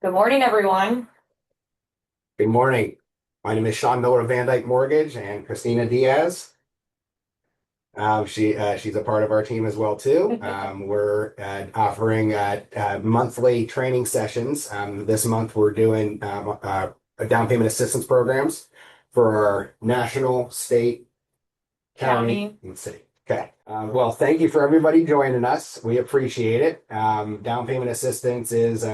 Good morning, everyone. Good morning. My name is Shawn Miller of VanDyk Mortgage and Cristina Diaz. She's a part of our team as well too. We're offering monthly training sessions. This month we're doing down payment assistance programs for our national, state, county, County. and city. Okay. Well, thank you for everybody joining us. We appreciate it. Down payment assistance is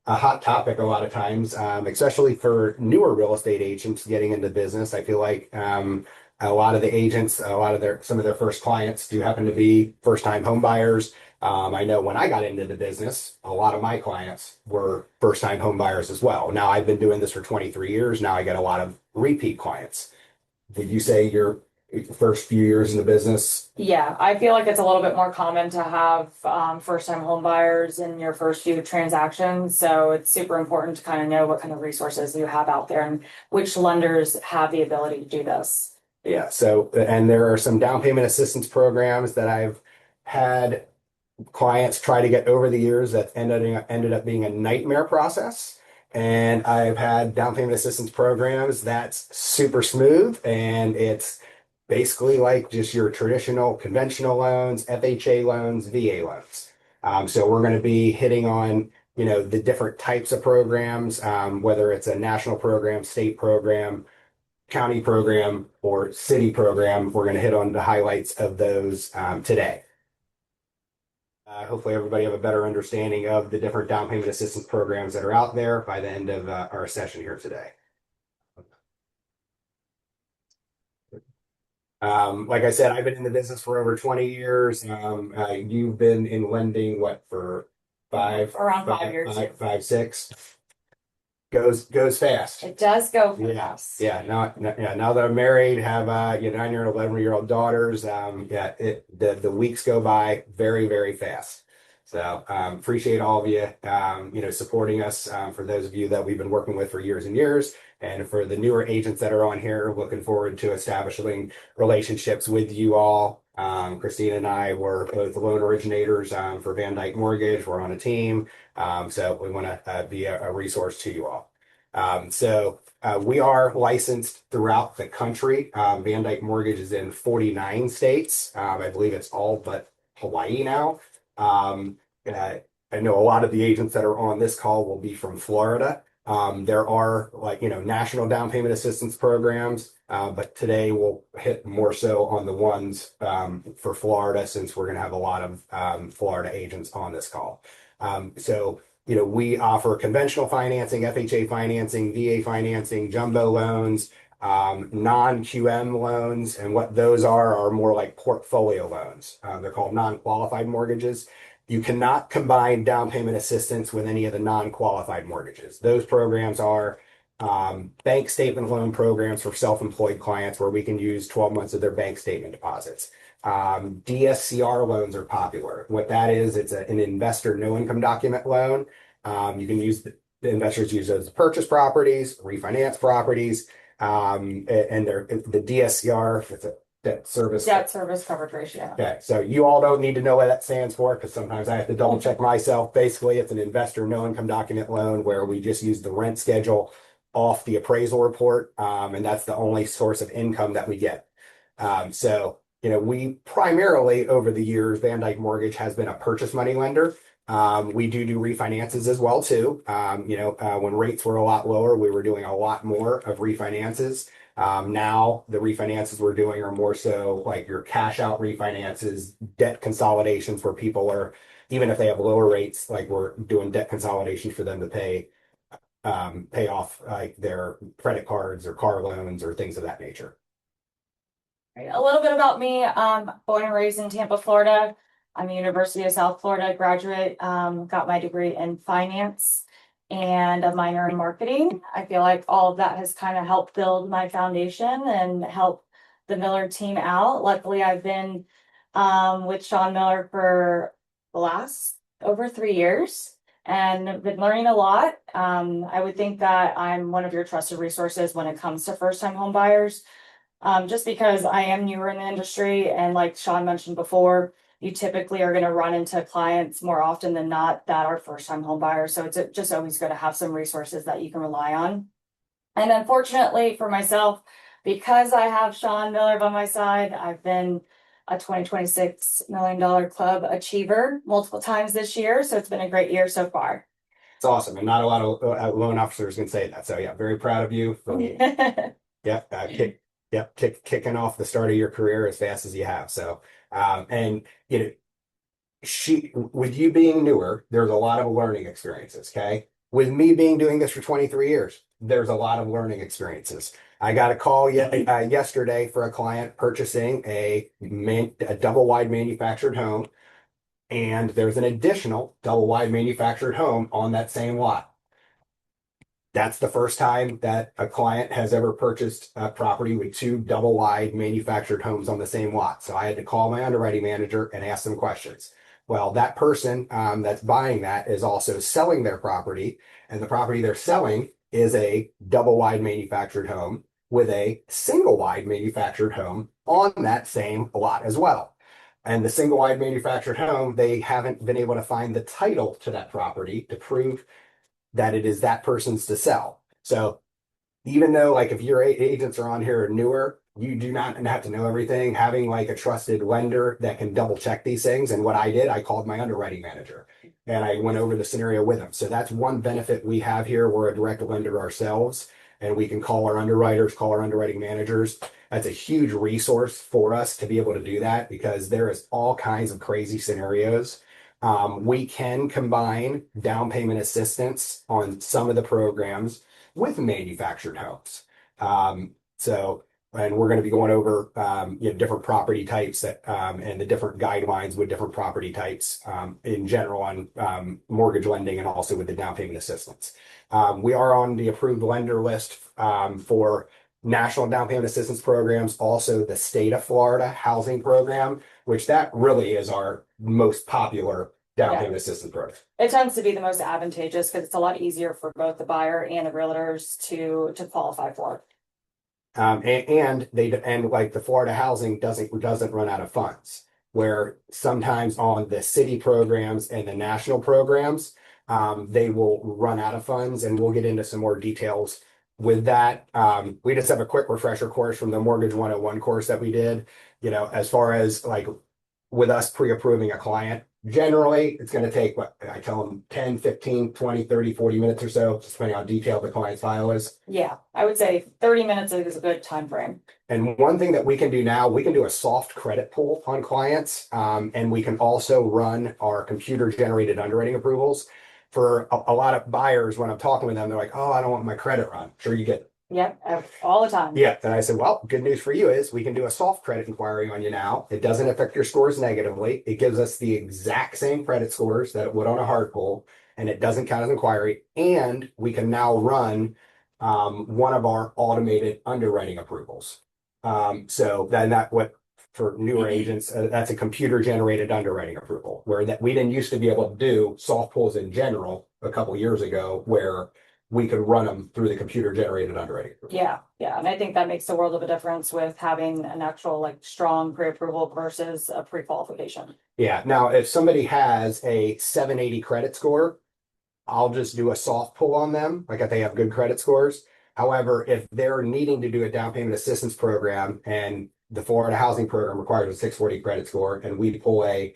a hot topic a lot of times, especially for newer real estate agents getting into business. I feel like a lot of the agents, some of their first clients do happen to be first time home buyers. I know when I got into the business, a lot of my clients were first time home buyers as well. Now I've been doing this for 23 years. Now I get a lot of repeat clients. Did you say your first few years in the business? Yeah, I feel like it's a little bit more common to have first-time home buyers in your first few transactions. So it's super important to kind of know what kind of resources you have out there and which lenders have the ability to do this. Yeah. So, and there are some down payment assistance programs that I've had clients try to get over the years that ended up being a nightmare process. And I've had down payment assistance programs that's super smooth and it's basically like just your traditional conventional loans, FHA loans, VA loans. So we're going to be hitting on, the different types of programs, whether it's a national program, state program, county program, or city program. We're going to hit on the highlights of those today. Hopefully everybody have a better understanding of the different down payment assistance programs that are out there by the end of our session here today. Like I said, I've been in the business for over 20 years. You've been in lending, what, for Around 5 years. six? Goes fast. It does go Yeah, fast. yeah. Now that I'm married, have 9-year and 11-year-old daughters. Yeah, the weeks go by very, very fast. So appreciate all of you, supporting us. For those of you that we've been working with for years and years, and for the newer agents that are on here, looking forward to establishing relationships with you all. Cristina and I were both loan originators for VanDyk Mortgage. We're on a team, so we want to be a resource to you all. We are licensed throughout the country. VanDyk Mortgage is in 49 states. I believe it's all but Hawaii now. I know a lot of the agents that are on this call will be from Florida. There are national down payment assistance programs, but today we'll hit more so on the ones for Florida since we're going to have a lot of Florida agents on this call. We offer conventional financing, FHA financing, VA financing, jumbo loans, non-QM loans, and what those are more like portfolio loans. They're called non-qualified mortgages. You cannot combine down payment assistance with any of the non-qualified mortgages. Those programs are bank statement loan programs for self-employed clients where we can use 12 months of their bank statement deposits. DSCR loans are popular. What that is, it's an investor no income document loan. You can use the investors use those to purchase properties, refinance properties, and they're the DSCR. It's a debt service coverage ratio. Okay, so you all don't need to know what that stands for because sometimes I have to double check myself. Basically, it's an investor no income document loan where we just use the rent schedule off the appraisal report, and that's the only source of income that we get. We primarily over the years, VanDyk Mortgage has been a purchase money lender. We do refinances as well too. When rates were a lot lower, we were doing a lot more of refinances. Now the refinances we're doing are more so like your cash out refinances, debt consolidations where people are, even if they have lower rates, like we're doing debt consolidation for them to pay off like their credit cards or car loans or things of that nature. Right. A little bit about me. Born and raised in Tampa, Florida. I'm a University of South Florida graduate. Got my degree in finance and a minor in marketing. I feel like all of that has kind of helped build my foundation and help the Miller team out. Luckily, I've been with Shawn Miller for the last over 3 years and I've been learning a lot. I would think that I'm one of your trusted resources when it comes to first-time home buyers. Just because I am newer in the industry and like Shawn mentioned before, you typically are going to run into clients more often than not that are first time home buyers. So it's just always good to have some resources that you can rely on. And unfortunately for myself, because I have Shawn Miller by my side, I've been a $26 million club achiever multiple times this year. So it's been a great year so far. It's awesome, and not a lot of loan officers can say that. So yeah, very proud of you for yep, kicking off the start of your career as fast as you have. So, and you know, with you being newer, there's a lot of learning experiences. Okay, with me being doing this for 23 years, there's a lot of learning experiences. I got a call yesterday for a client purchasing a double wide manufactured home, and there's an additional double wide manufactured home on that same lot. That's the first time that a client has ever purchased a property with two double wide manufactured homes on the same lot. So I had to call my underwriting manager and ask them questions. Well, that person that's buying that is also selling their property, and the property they're selling is a double wide manufactured home with a single wide manufactured home on that same lot as well. And the single wide manufactured home, they haven't been able to find the title to that property to prove that it is that person's to sell. So even though like if your agents are on here newer, you do not have to know everything. Having like a trusted lender that can double check these things. And what I did, I called my underwriting manager and I went over the scenario with him. So that's one benefit we have here. We're a direct lender ourselves, and we can call our underwriters, call our underwriting managers. That's a huge resource for us to be able to do that, because there is all kinds of crazy scenarios. We can combine down payment assistance on some of the programs with manufactured homes. And we're going to be going over different property types that and the different guidelines with different property types in general on mortgage lending, and also with the down payment assistance. We are on the approved lender list for national down payment assistance programs, also the state of Florida housing program, which that really is our most popular down payment assistance program. It tends to be the most advantageous because it's a lot easier for both the buyer and the realtors to qualify for. And like the Florida housing doesn't run out of funds, where sometimes on the city programs and the national programs, they will run out of funds, and we'll get into some more details with that. We just have a quick refresher course from the Mortgage 101 course that we did, as far as like with us pre-approving a client. Generally, it's going to take, what I tell them, 10, 15, 20, 30, 40 minutes or so, just depending on how detailed the client's file is. Yeah, I would say 30 minutes is a good time frame. And one thing that we can do now, we can do a soft credit pull on clients, and we can also run our computer generated underwriting approvals. For a lot of buyers, when I'm talking with them, they're like, oh, I don't want my credit run. Sure, you get Yep, all the time. Yeah. And I said, well, good news for you is we can do a soft credit inquiry on you now. It doesn't affect your scores negatively. It gives us the exact same credit scores that it would on a hard pull, and it doesn't count as inquiry. And we can now run one of our automated underwriting approvals. So then for newer agents, that's a computer generated underwriting approval, where that we didn't used to be able to do soft pulls in general a couple years ago, where we could run them through the computer generated underwriting. Yeah. And I think that makes a world of a difference with having an actual like strong pre-approval versus a pre-qualification. Yeah. Now, if somebody has a 780 credit score, I'll just do a soft pull on them, like if they have good credit scores. However, if they're needing to do a down payment assistance program, and the Florida housing program requires a 640 credit score, and we pull a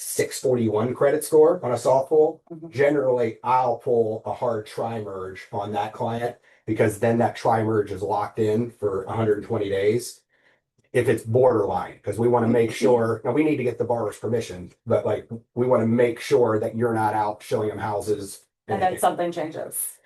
641 credit score on a soft pull, generally I'll pull a hard tri-merge on that client, because then that tri-merge is locked in for 120 days. If it's borderline, because we want to make sure, now we need to get the borrower's permission, but like we want to make sure that you're not out showing them houses. And then something changes.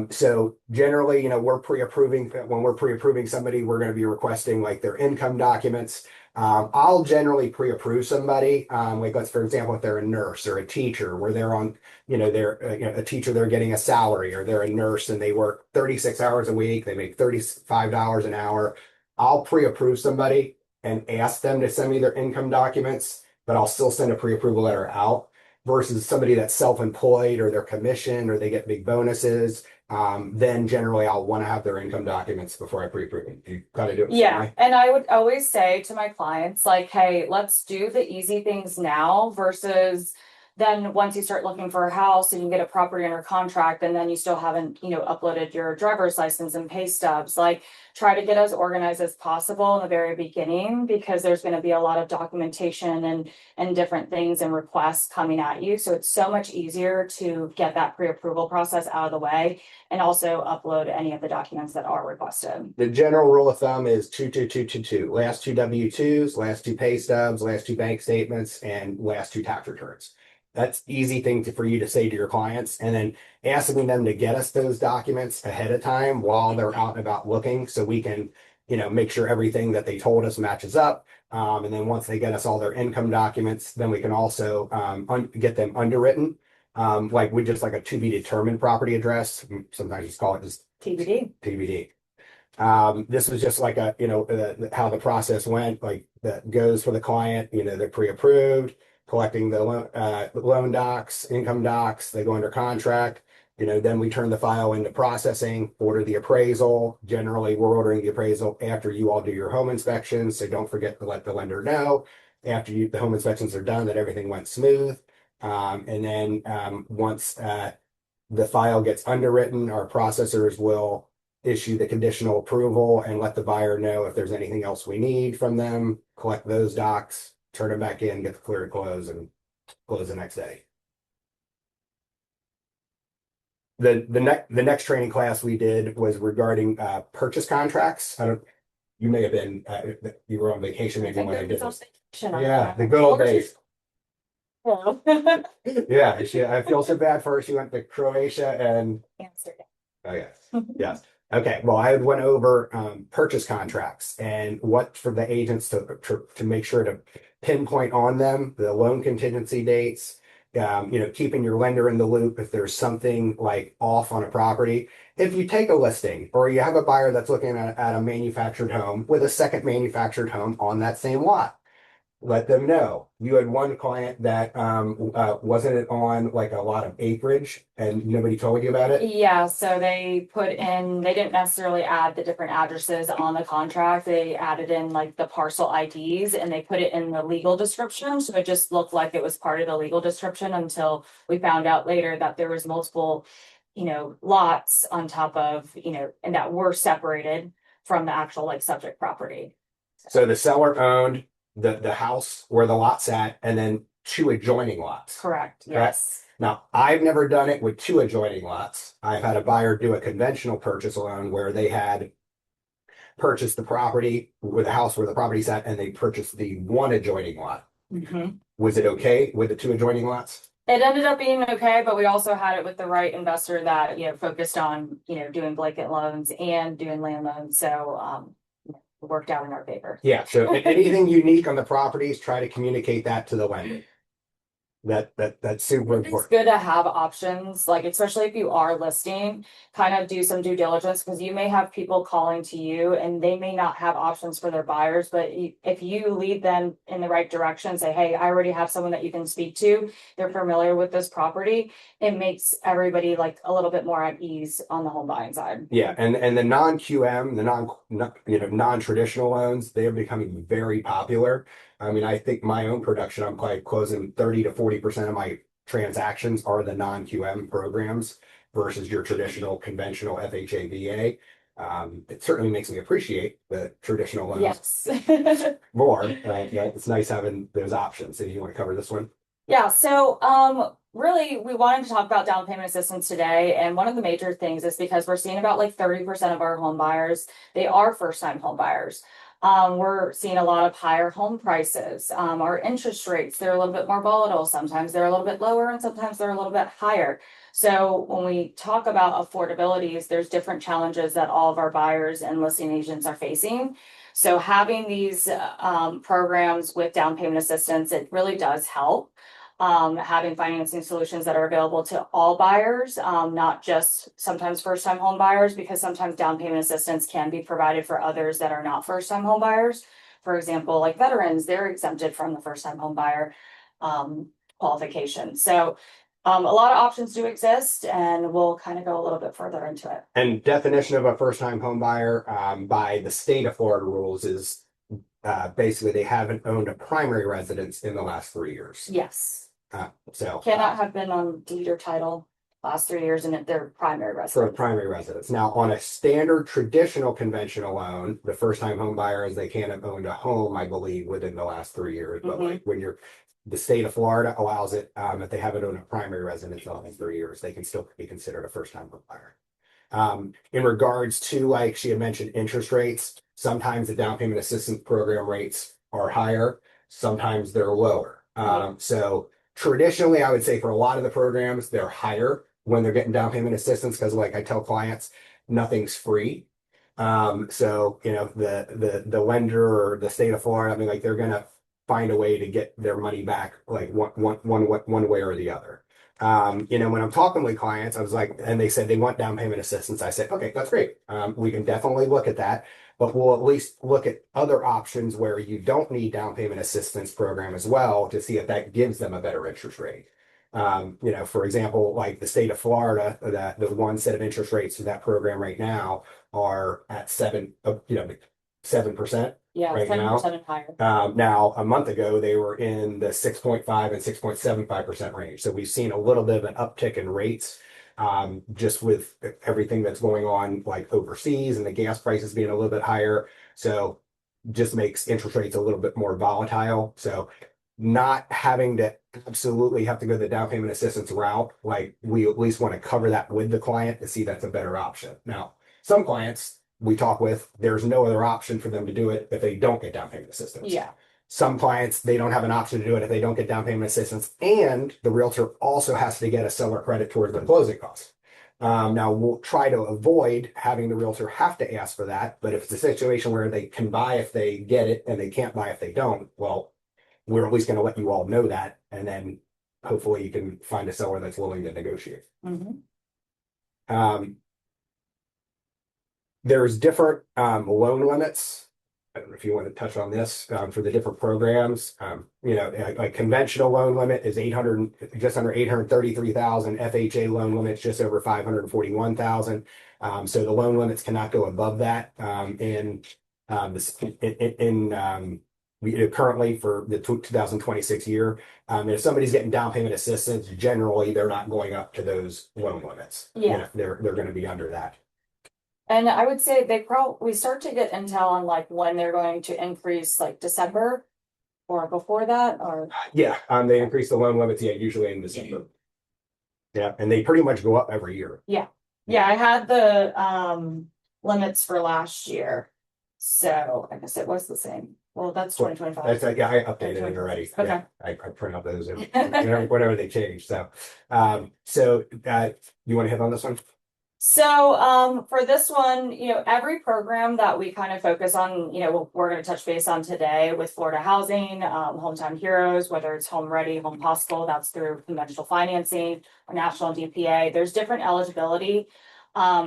So generally, we're pre-approving, when we're pre-approving somebody, we're going to be requesting like their income documents. I'll generally pre-approve somebody, like let's, for example, if they're a nurse or a teacher, where they're on, they're a teacher, they're getting a salary, or they're a nurse and they work 36 hours a week, they make $35 an hour. I'll pre-approve somebody and ask them to send me their income documents, but I'll still send a pre-approval letter out, versus somebody that's self-employed, or their commission, or they get big bonuses. then generally I'll want to have their income documents before I pre-approve it. You gotta do it the same Yeah, way. and I would always say to my clients, like, hey, let's do the easy things now versus then once you start looking for a house and you get a property under contract and then you still haven't, uploaded your driver's license and pay stubs, like try to get as organized as possible in the very beginning because there's going to be a lot of documentation and different things and requests coming at you. So it's so much easier to get that pre-approval process out of the way and also upload any of the documents that are requested. The general rule of thumb is 22222. Last two W-2s, last two pay stubs, last two bank statements, and last two tax returns. That's easy thing for you to say to your clients, and then asking them to get us those documents ahead of time while they're out and about looking, so we can, make sure everything that they told us matches up. And then once they get us all their income documents, then we can also get them underwritten. Like we just like a to be determined property address. Sometimes you just call it just TBD. TBD. This was just like how the process went, like that goes for the client, they're pre-approved, collecting the loan docs, income docs, they go under contract, then we turn the file into processing, order the appraisal. Generally, we're ordering the appraisal after you all do your home inspections, so don't forget to let the lender know after the home inspections are done that everything went smooth. And then once the file gets underwritten, our processors will issue the conditional approval and let the buyer know if there's anything else we need from them, collect those docs, turn them back in, get the clear to close, and close the next day. The next training class we did was regarding purchase contracts. You may have been you were on vacation maybe when I did this. Yeah, the good old days. Yeah, I feel so bad for her. She went to Croatia and Amsterdam. Oh yes, yes. Okay, well, I went over purchase contracts and what for the agents to make sure to pinpoint on them, the loan contingency dates, keeping your lender in the loop if there's something like off on a property. If you take a listing or you have a buyer that's looking at a manufactured home with a second manufactured home on that same lot, let them know. You had one client that wasn't it on like a lot of acreage and nobody told you about it? Yeah, so they didn't necessarily add the different addresses on the contract. They added in like the parcel IDs and they put it in the legal description. So it just looked like it was part of the legal description until we found out later that there was multiple, lots on top of, and that were separated from the actual like subject property. So the seller owned the house where the lot's at and then two adjoining lots. Correct, yes. Now, I've never done it with two adjoining lots. I've had a buyer do a conventional purchase loan where they had purchased the property with the house where the property's at and they purchased the one adjoining lot. Mhm. Was it okay with the two adjoining lots? It ended up being okay, but we also had it with the right investor that, focused on, doing blanket loans and doing land loans. So, it worked out in our favor. Yeah, so anything unique on the properties, try to communicate that to the lender. That's super It's important. good to have options, like especially if you are listing, kind of do some due diligence because you may have people calling to you and they may not have options for their buyers. But if you lead them in the right direction, say, hey, I already have someone that you can speak to, they're familiar with this property, it makes everybody like a little bit more at ease on the home buying side. Yeah, and the non-QM, the non-traditional loans, they are becoming very popular. I mean, I think my own production, I'm quite closing 30 to 40% of my transactions are the non-QM programs versus your traditional conventional FHA, VA. It certainly makes me appreciate the traditional loans Yes. more. Yeah, it's nice having those options. If you want to cover this one. Yeah, so really we wanted to talk about down payment assistance today. And one of the major things is because we're seeing about like 30% of our home buyers, they are first-time home buyers. We're seeing a lot of higher home prices. Our interest rates, they're a little bit more volatile. Sometimes they're a little bit lower and sometimes they're a little bit higher. So when we talk about affordabilities, there's different challenges that all of our buyers and listing agents are facing. So having these programs with down payment assistance, it really does help. Having financing solutions that are available to all buyers, not just sometimes first-time home buyers, because sometimes down payment assistance can be provided for others that are not first-time home buyers. For example, like veterans, they're exempted from the first-time home buyer qualification. So A lot of options do exist, and we'll kind of go a little bit further into it. And definition of a first-time home buyer, by the state of Florida rules is basically they haven't owned a primary residence in the last 3 years. Yes. So Cannot have been on deed or title last 3 years and their primary for a residence. primary residence. Now, on a standard traditional conventional loan, the first-time home buyer is they can't have owned a home, I believe, within the last 3 years. But like when you're the state of Florida allows it, if they haven't owned a primary residence in the last 3 years, they can still be considered a first-time home buyer. In regards to, like she had mentioned, interest rates, sometimes the down payment assistance program rates are higher, sometimes they're lower. So traditionally, I would say for a lot of the programs, they're higher when they're getting down payment assistance because, like I tell clients, nothing's free. So you know the lender or the state of Florida, I mean, like they're gonna find a way to get their money back, like one way or the other. You know, when I'm talking with clients, I was like, and they said they want down payment assistance. I said, okay, that's great. We can definitely look at that, but we'll at least look at other options where you don't need down payment assistance program as well to see if that gives them a better interest rate. You know, for example, like the state of Florida, that the one set of interest rates for that program right now are at 7%. Yeah, Right now. 7% and higher. Now, a month ago, they were in the 6.5 and 6.75% range. So we've seen a little bit of an uptick in rates, just with everything that's going on, like overseas and the gas prices being a little bit higher. So just makes interest rates a little bit more volatile. So not having to absolutely have to go the down payment assistance route, like we at least want to cover that with the client to see that's a better option. Now, some clients we talk with, there's no other option for them to do it if they don't get down payment assistance. Yeah. Some clients, they don't have an option to do it if they don't get down payment assistance, and the realtor also has to get a seller credit towards the closing costs. Now, we'll try to avoid having the realtor have to ask for that, but if it's a situation where they can buy if they get it and they can't buy if they don't, well, we're at least going to let you all know that, and then hopefully you can find a seller that's willing to negotiate. There's different loan limits. I don't know if you want to touch on this for the different programs. You know, a conventional loan limit is 800, just under 833,000. FHA loan limits just over 541,000. So the loan limits cannot go above that. Currently for the 2026 year, if somebody's getting down payment assistance, generally they're not going up to those loan limits. Yeah. You know, they're going to be under that. And I would say we start to get intel on like when they're going to increase, like December or before that, or Yeah, they increase the loan limits, usually in December. Yeah, and they pretty much go up every year. yeah. I had the limits for last year. So I guess it was the same. Well, that's 2025. That's I updated it already. Okay. Yeah, I print out those whenever they change. So you want to hit on this one? So for this one, every program that we kind of focus on, we're going to touch base on today with Florida Housing, Hometown Heroes, whether it's Home Ready, Home Possible, that's through conventional financing or national DPA. There's different eligibility.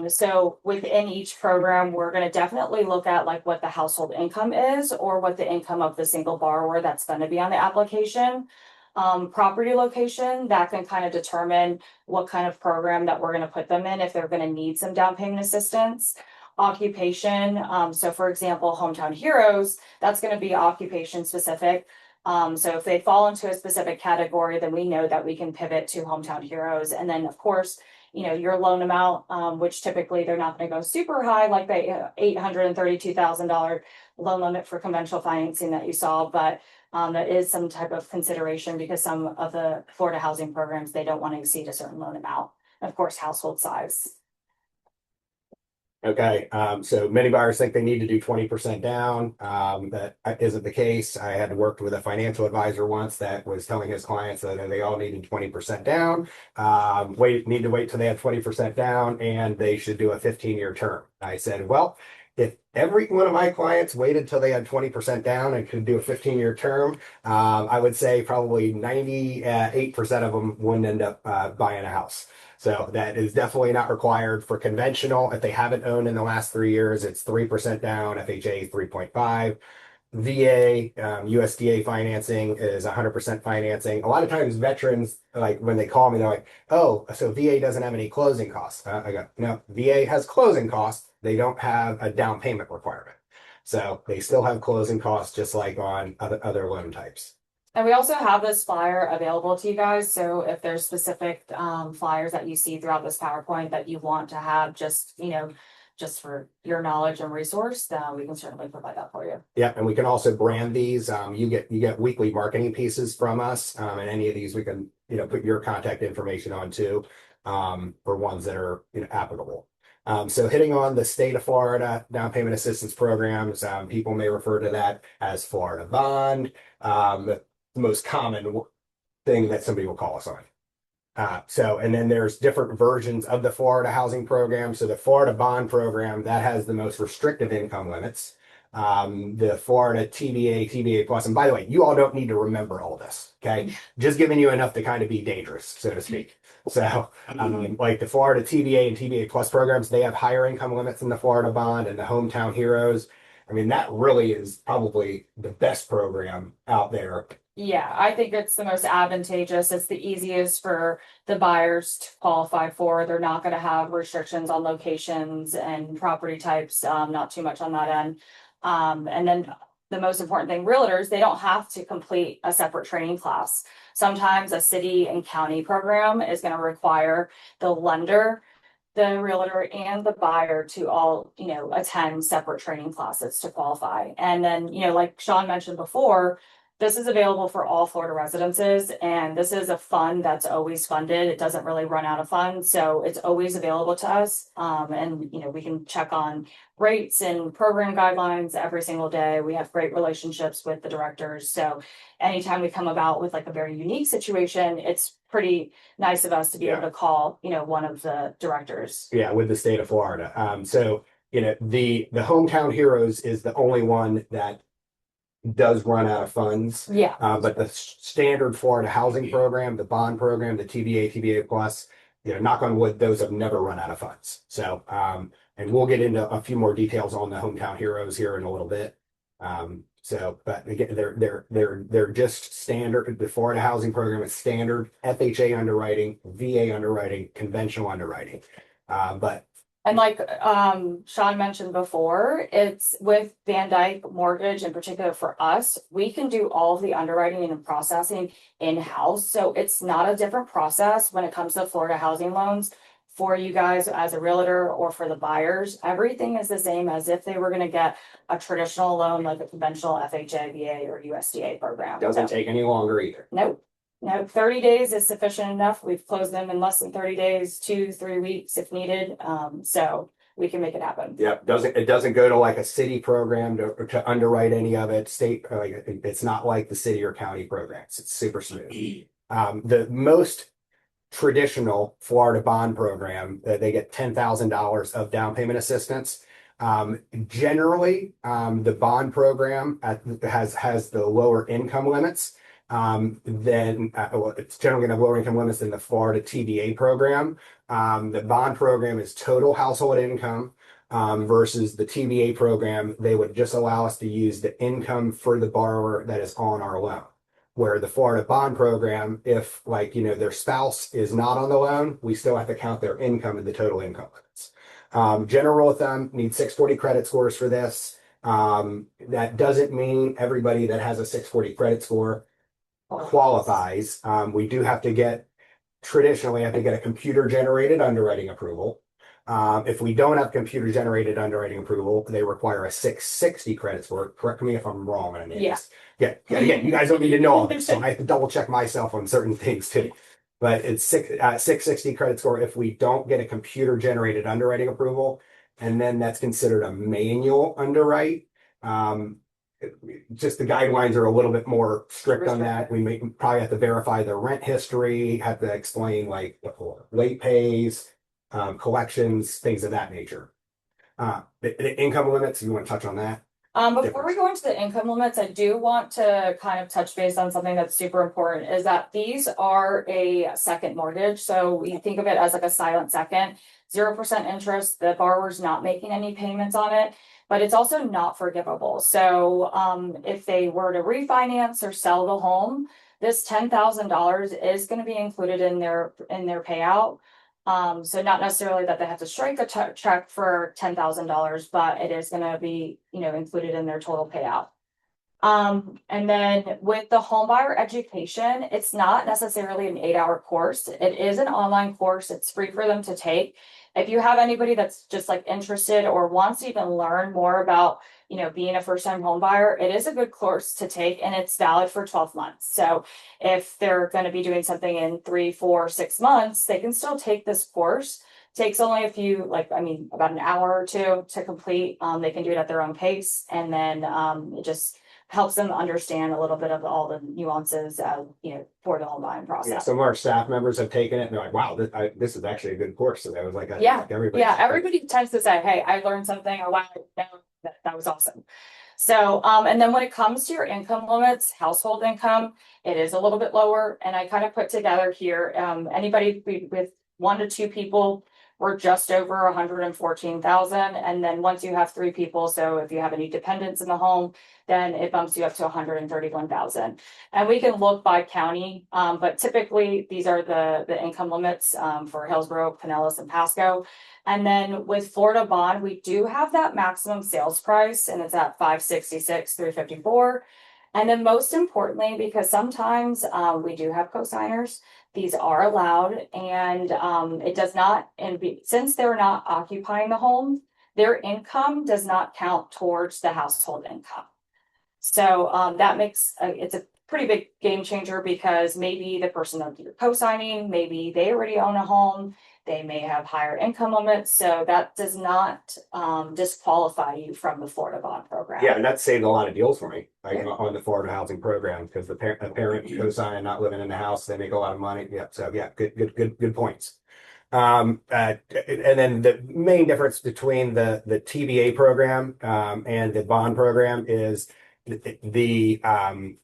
So within each program, we're going to definitely look at like what the household income is or what the income of the single borrower that's going to be on the application. Property location, that can kind of determine what kind of program that we're going to put them in if they're going to need some down payment assistance. Occupation, so for example, Hometown Heroes, that's going to be occupation specific. So if they fall into a specific category, then we know that we can pivot to Hometown Heroes. And then of course, your loan amount, which typically they're not going to go super high, like the $832,000 loan limit for conventional financing that you saw, but that is some type of consideration because some of the Florida housing programs, they don't want to exceed a certain loan amount. Of course, household size. Okay, so many buyers think they need to do 20% down. That isn't the case. I had worked with a financial advisor once that was telling his clients that they all needed 20% down. Need to wait till they had 20% down, and they should do a 15-year term. I said, well, if every one of my clients waited till they had 20% down and could do a 15-year term, I would say probably 98% of them wouldn't end up buying a house. So that is definitely not required for conventional. If they haven't owned in the last 3 years, it's 3% down. FHA 3.5. VA, USDA financing is 100% financing. A lot of times veterans, like when they call me, they're like, oh, so VA doesn't have any closing costs. I go, no, VA has closing costs. They don't have a down payment requirement. So they still have closing costs just like on other loan types. And we also have this flyer available to you guys. So if there's specific flyers that you see throughout this PowerPoint that you want to have just, just for your knowledge and resource, then we can certainly provide that for you. Yeah, and we can also brand these. You get weekly marketing pieces from us, and any of these we can put your contact information on too, for ones that are applicable. So hitting on the state of Florida down payment assistance programs, people may refer to that as Florida Bond. The most common thing that somebody will call us on. And then there's different versions of the Florida housing program. So the Florida bond program, that has the most restrictive income limits. The Florida TBA, TBA plus, and by the way, you all don't need to remember all this, okay? Just giving you enough to kind of be dangerous, so to speak. So, like the Florida TBA and TBA plus programs, they have higher income limits than the Florida bond and the Hometown Heroes. I mean, that really is probably the best program out there. Yeah, I think it's the most advantageous. It's the easiest for the buyers to qualify for. They're not going to have restrictions on locations and property types, not too much on that end. And then the most important thing, realtors, they don't have to complete a separate training class. Sometimes a city and county program is going to require the lender, the realtor, and the buyer to all, attend separate training classes to qualify. And then, like Shawn mentioned before, this is available for all Florida residences, and this is a fund that's always funded. It doesn't really run out of funds, so it's always available to us. And we can check on rates and program guidelines every single day. We have great relationships with the directors, so anytime we come about with like a very unique situation, it's pretty nice of us to be able to call, one of the directors. Yeah, with the state of Florida. So the Hometown Heroes is the only one that does run out of funds. Yeah. But the standard Florida housing program, the bond program, the TBA, TBA plus, knock on wood, those have never run out of funds. So, and we'll get into a few more details on the Hometown Heroes here in a little bit. But again, they're just standard. The Florida housing program is standard FHA underwriting, VA underwriting, conventional underwriting. And like Shawn mentioned before, it's with VanDyk Mortgage in particular for us, we can do all of the underwriting and processing in-house. So it's not a different process when it comes to Florida housing loans for you guys as a realtor or for the buyers. Everything is the same as if they were going to get a traditional loan like a conventional FHA, VA, or USDA program. Doesn't take any longer either. Nope. No, 30 days is sufficient enough. We've closed them in less than 30 days, 2-3 weeks if needed. So we can make it happen. Yep. It doesn't go to like a city program to underwrite any of it. State, it's not like the city or county programs. It's super smooth. The most traditional Florida bond program, they get $10,000 of down payment assistance. Generally, the bond program has the lower income limits. It's generally going to have lower income limits than the Florida TBA program. The bond program is total household income, versus the TBA program. They would just allow us to use the income for the borrower that is on our loan. Where the Florida bond program, if their spouse is not on the loan, we still have to count their income in the total income limits. General rule of thumb, need 640 credit scores for this. That doesn't mean everybody that has a 640 credit score qualifies. We do have to traditionally have to get a computer generated underwriting approval. If we don't have computer generated underwriting approval, they require a 660 credit score. Correct me if I'm wrong on any of this. Yeah. Again, you guys don't need to know all this, so I have to double check myself on certain things too. But it's 660 credit score if we don't get a computer generated underwriting approval, and then that's considered a manual underwrite. Just the guidelines are a little bit more strict on that. We probably have to verify the rent history, have to explain like late pays, collections, things of that nature. The income limits, you want to touch on that? Before we go into the income limits, I do want to kind of touch base on something that's super important is that these are a second mortgage. So we think of it as like a silent second, 0% interest. The borrower's not making any payments on it. but it's also not forgivable. So if they were to refinance or sell the home, this $10,000 is going to be included in their payout. So not necessarily that they have to strike a check for $10,000, but it is going to be, included in their total payout. And then with the homebuyer education, it's not necessarily an 8-hour course. It is an online course. It's free for them to take. If you have anybody that's just like interested or wants to even learn more about, being a first-time home buyer, it is a good course to take, and it's valid for 12 months. So if they're going to be doing something in 3, 4, 6 months, they can still take this course. Takes only about an hour or two to complete. They can do it at their own pace, and then it just helps them understand a little bit of all the nuances of, for the home buying Yeah, process. some of our staff members have taken it and they're like, wow, this is actually a good course. So that was like, Yeah, like everybody. yeah, everybody tends to say, hey, I learned something, or wow, that was awesome. So, and then when it comes to your income limits, household income, it is a little bit lower. And I kind of put together here, anybody with 1 to 2 people, we're just over 114,000. And then once you have 3 people, so if you have any dependents in the home, then it bumps you up to 131,000. And we can look by county, but typically these are the income limits for Hillsborough, Pinellas, and Pasco. And then with Florida bond, we do have that maximum sales price, and it's at 566, 354. And then most importantly, because sometimes we do have cosigners, these are allowed, and it does not, since they're not occupying the home, their income does not count towards the household income. So that makes it's a pretty big game changer, because maybe the person that you're co-signing, maybe they already own a home, they may have higher income limits, so that does not disqualify you from the Florida bond program. Yeah, and that saved a lot of deals for me, like on the Florida housing program, because the parent co-sign not living in the house, they make a lot of money. Yeah, so yeah, good points. And then the main difference between the TBA program and the bond program is the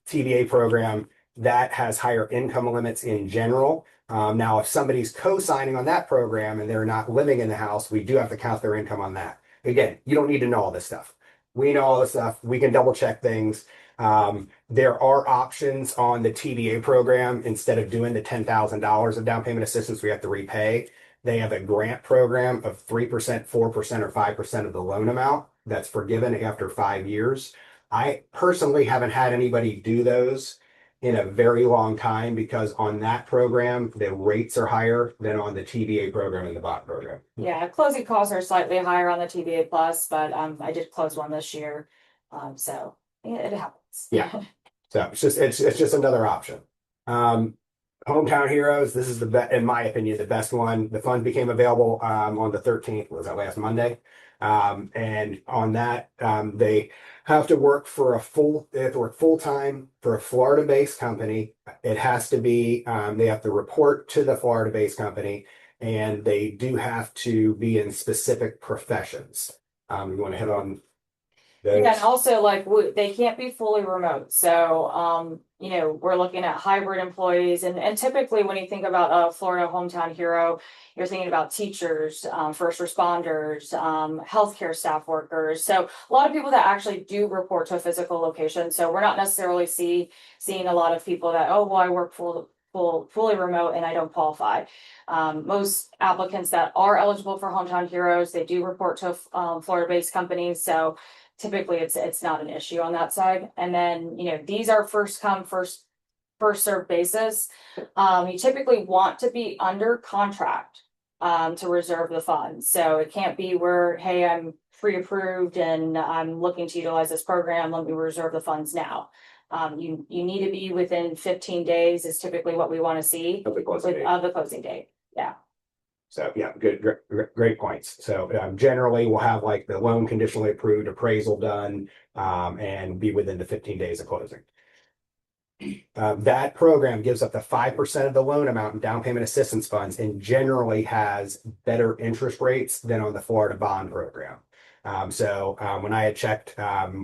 TBA program that has higher income limits in general. Now, if somebody's co-signing on that program and they're not living in the house, we do have to count their income on that. Again, you don't need to know all this stuff. We know all this stuff. We can double check things. There are options on the TBA program. Instead of doing the $10,000 of down payment assistance we have to repay, they have a grant program of 3%, 4%, or 5% of the loan amount that's forgiven after 5 years. I personally haven't had anybody do those in a very long time, because on that program, the rates are higher than on the TBA program and the bond program. Yeah, closing costs are slightly higher on the TBA plus, but I did close one this year. So it happens. Yeah. So it's just another option. Hometown Heroes, this is in my opinion, the best one. The funds became available on the 13th, was that last Monday? And on that, they have to work they have to work full time for a Florida-based company. It has to be, they have to report to the Florida-based company, and they do have to be in specific professions. You want to hit on those? Yeah, and also they can't be fully remote. So, we're looking at hybrid employees, and typically when you think about a Florida hometown hero, you're thinking about teachers, first responders, healthcare staff workers. So a lot of people that actually do report to a physical location. So we're not necessarily seeing a lot of people that, oh, well, I work fully remote and I don't qualify. Most applicants that are eligible for hometown heroes, they do report to Florida-based companies. So typically it's not an issue on that side. And then, these are first come, first served basis. You typically want to be under contract to reserve the funds. So it can't be where, hey, I'm pre-approved and I'm looking to utilize this program, let me reserve the funds now. You need to be within 15 days is typically what we want to see Of the closing date. of the closing date. Yeah. So yeah, great points. So generally we'll have like the loan conditionally approved, appraisal done, and be within the 15 days of closing. That program gives up to 5% of the loan amount in down payment assistance funds, and generally has better interest rates than on the Florida bond program. So when I had checked,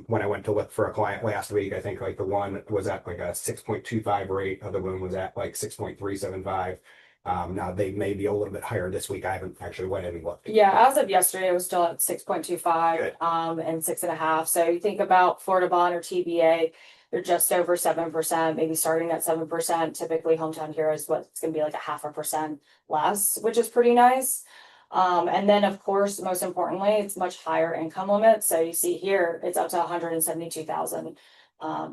when I went to look for a client last week, I think like the one was at like a 6.25 rate, other one was at like 6.375. Now they may be a little bit higher this week. I haven't actually went in and looked. Yeah, as of yesterday, it was still at 6.25, Good. and 6.5. So you think about Florida bond or TBA, they're just over 7%, maybe starting at 7%. Typically, Hometown Hero is what's going to be like a 0.5% less, which is pretty nice. And then of course, most importantly, it's much higher income limit. So you see here, it's up to 172,000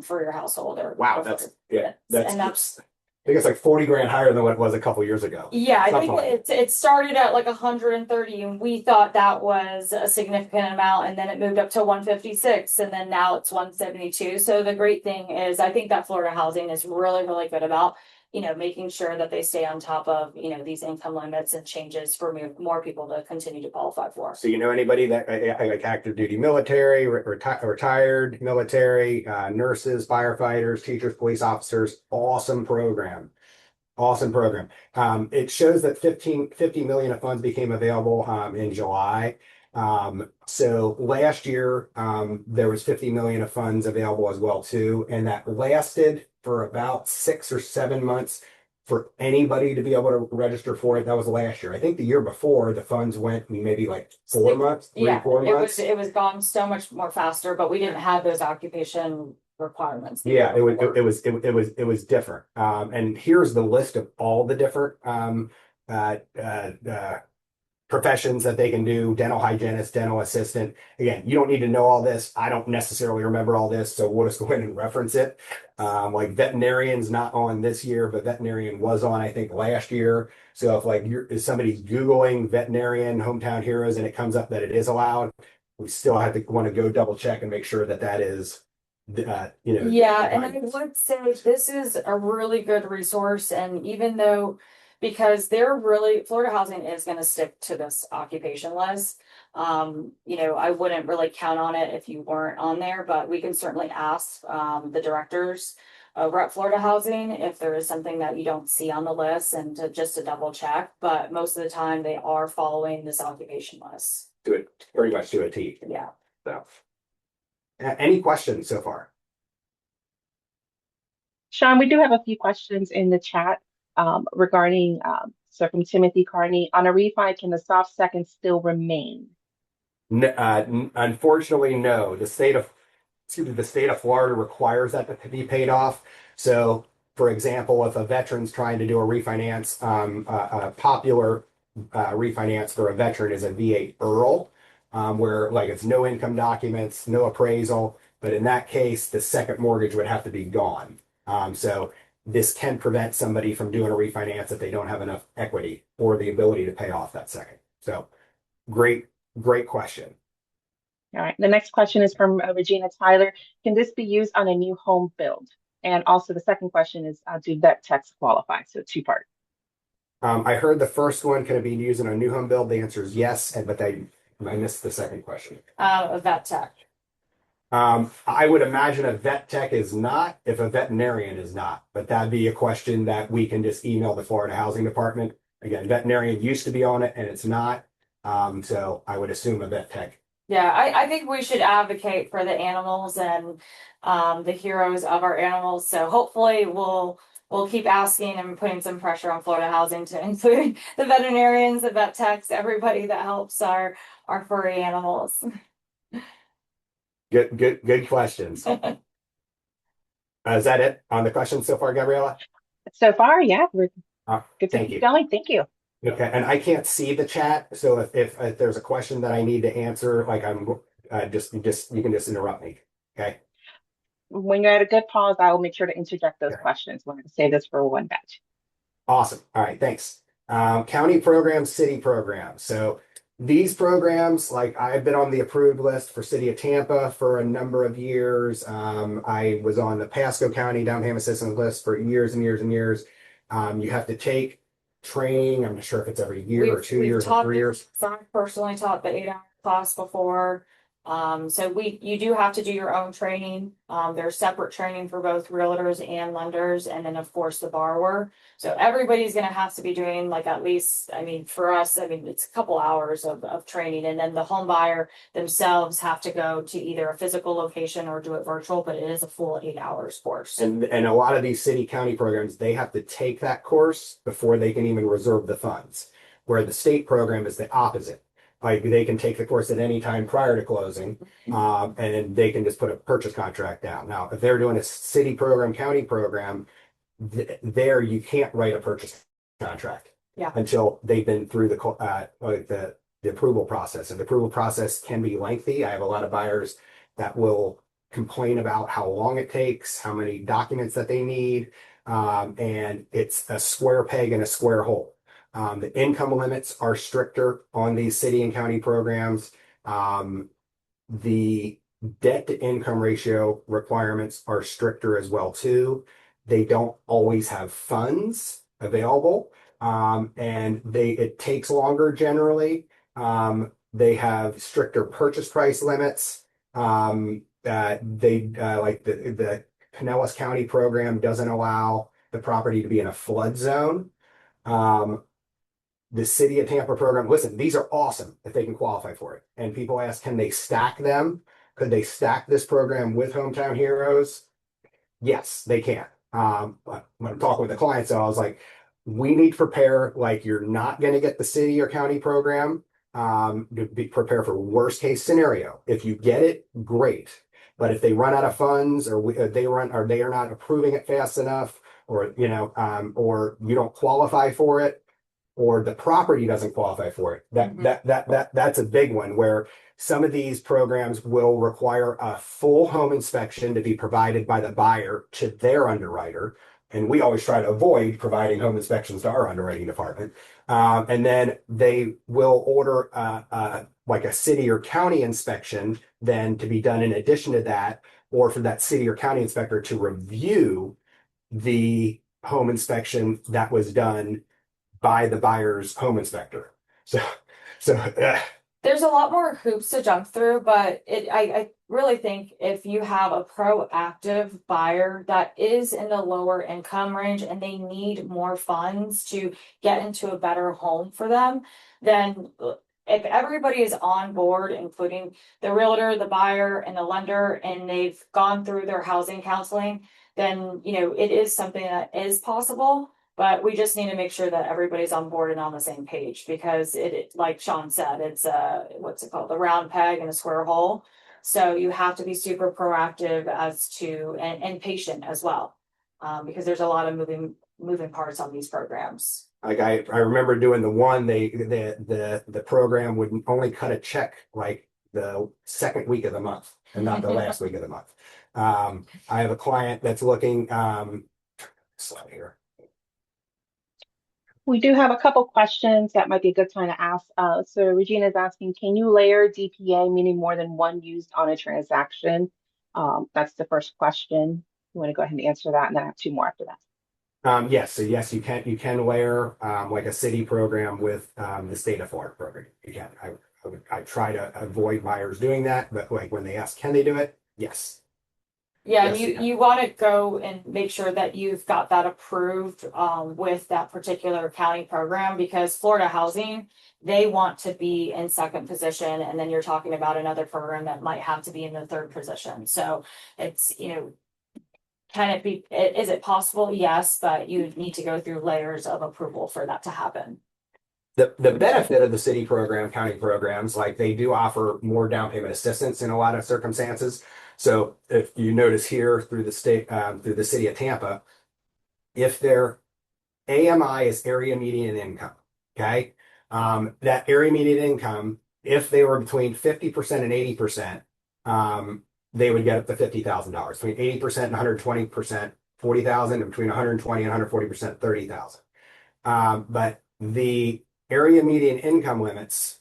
for your household. Or Wow, that's that's and that's I think it's like 40 grand higher than what it was a couple years ago. yeah, I Something think like it started at like 130, and we thought that was a significant amount, and then it moved up to 156, and then now it's 172. So the great thing is I think that Florida Housing is really, really good about, making sure that they stay on top of, these income limits and changes for more people to continue to qualify for. So you know anybody that like active duty military, retired military, nurses, firefighters, teachers, police officers, awesome program. Awesome program. It shows that 50 million of funds became available in July. So last year there was 50 million of funds available as well too, and that lasted for about 6 or 7 months for anybody to be able to register for it. That was last year. I think the year before the funds went maybe like 4 months, Yeah, 3 or 4 months. it was gone so much more faster, but we didn't have those occupation requirements. Yeah, it was different. And here's the list of all the different uh, uh, uh, professions that they can do: dental hygienist, dental assistant. Again, you don't need to know all this. I don't necessarily remember all this, so we'll just go in and reference it. Like veterinarian's not on this year, but veterinarian was on, I think, last year. So if somebody's Googling veterinarian hometown heroes and it comes up that it is allowed, we still have to want to go double check and make sure that that is, Yeah, and I would say this is a really good resource, and even though, because Florida Housing is gonna stick to this occupation list. I wouldn't really count on it if you weren't on there, but we can certainly ask, the directors over at Florida Housing if there is something that you don't see on the list, and just to double check, but most of the time they are following this occupation list. Do it pretty much to a T. Yeah. So, any questions so far? Shawn, we do have a few questions in the chat regarding, so from Timothy Carney, on a refi, can the soft second still remain? Unfortunately, no. The state of Florida requires that to be paid off. So, for example, if a veteran's trying to do a refinance, a popular refinance for a veteran is a V8 Earl, where like it's no income documents, no appraisal. But in that case, the second mortgage would have to be gone. So this can prevent somebody from doing a refinance if they don't have enough equity or the ability to pay off that second. So great question. All right. The next question is from Regina Tyler. Can this be used on a new home build? And also the second question is, do vet techs qualify? So two-part. I heard the first one, can it be used in a new home build? The answer is yes, but I missed the second question. A vet tech. I would imagine a vet tech is not, if a veterinarian is not, but that'd be a question that we can just email the Florida Housing Department. Again, veterinarian used to be on it and it's not. So I would assume a vet tech. Yeah, I think we should advocate for the animals and the heroes of our animals. So hopefully we'll keep asking and putting some pressure on Florida Housing to include the veterinarians, the vet techs, everybody that helps our furry animals. Good questions. Is that it on the questions so far, Gabriella? So far, yeah, we're good to Thank keep you. going. Thank you. Okay, and I can't see the chat, so if there's a question that I need to answer, like I'm you can just interrupt me. Okay. When you're at a good pause, I will make sure to interject those questions. We're going to save this for one batch. Awesome. All right, thanks. County programs, city programs. So these programs, like I've been on the approved list for City of Tampa for a number of years. I was on the Pasco County down payment assistance list for years and years and years. You have to take training. I'm not sure if it's every year or 2 years or 3 years. I've personally taught the 8-hour class before. So you do have to do your own training. There's separate training for both realtors and lenders, and then of course the borrower. So everybody's gonna have to be doing like at least, I mean, for us, I mean, it's a couple hours of training, and then the home buyer themselves have to go to either a physical location or do it virtual, but it is a full 8 hours course. And a lot of these city county programs, they have to take that course before they can even reserve the funds. Where the state program is the opposite. Like they can take the course at any time prior to closing, and they can just put a purchase contract down. Now, if they're doing a city program, county program, there you can't write a purchase contract. Yeah. Until they've been through the approval process. And the approval process can be lengthy. I have a lot of buyers that will complain about how long it takes, how many documents that they need, and it's a square peg in a square hole. The income limits are stricter on these city and county programs. The debt to income ratio requirements are stricter as well too. They don't always have funds available, and it takes longer generally. They have stricter purchase price limits. Like the Pinellas County program doesn't allow the property to be in a flood zone. The City of Tampa program, listen, these are awesome if they can qualify for it. And people ask, can they stack them? Could they stack this program with Hometown Heroes? Yes, they can. But when I'm talking with the clients, I was like, we need to prepare like you're not going to get the city or county program. Prepare for worst case scenario. If you get it, great. But if they run out of funds, or they are not approving it fast enough, or or you don't qualify for it, or the property doesn't qualify for it. That's a big one where some of these programs will require a full home inspection to be provided by the buyer to their underwriter. And we always try to avoid providing home inspections to our underwriting department. And then they will order like a city or county inspection then to be done in addition to that, or for that city or county inspector to review the home inspection that was done by the buyer's home inspector. So There's a lot more hoops to jump through, but I really think if you have a proactive buyer that is in the lower income range and they need more funds to get into a better home for them, then if everybody is on board, including the realtor, the buyer, and the lender, and they've gone through their housing counseling, then it is something that is possible. But we just need to make sure that everybody's on board and on the same page, because like Shawn said, it's what's it called? The round peg in a square hole. So you have to be super proactive and patient as well. Because there's a lot of moving parts on these programs. Like I remember doing the program would only cut a check like the second week of the month and not the last week of the month. I have a client that's looking slide here. We do have a couple questions that might be a good time to ask. So Regina is asking, can you layer DPA, meaning more than one used on a transaction? That's the first question. You want to go ahead and answer that, and then I have two more after that. Yes, so yes, you can layer like a city program with the state of Florida program. You can. I try to avoid buyers doing that, but like when they ask, can they do it? Yes. Yeah, Yes, you want to go and make sure that you've got that approved with that particular county program, because Florida Housing, they want to be in second position, and then you're talking about another program that might have to be in the third position. So it's, can it be, is it possible? Yes, but you need to go through layers of approval for that to happen. The benefit of the city program, county programs, like they do offer more down payment assistance in a lot of circumstances. So if you notice here through the city of Tampa, if their AMI is area median income, okay, that area median income, if they were between 50% and 80%, they would get up to $50,000. Between 80% and 120%, 40,000, and between 120 and 140%, 30,000. But the area median income limits